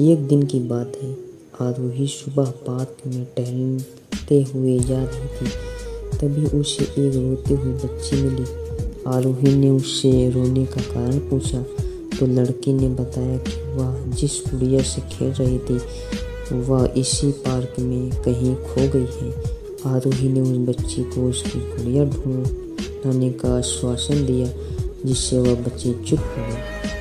एक दिन की बात है। आरोही सुबह पार्क में टहलते हुए जा रही थी। तभी उसे एक रोते हुए बच्ची मिली। आरोही ने उससे रोने का कारण पूछा तो लड़की ने बताया कि वह जिस गुड़िया से खेल रही थी वह इसी पार्क में कहीं खो गई है। आरोही ने उस बच्ची को उसकी गुड़िया ढूंढ लाने का आश्वासन दिया, जिससे वह बच्ची चुप हो गई।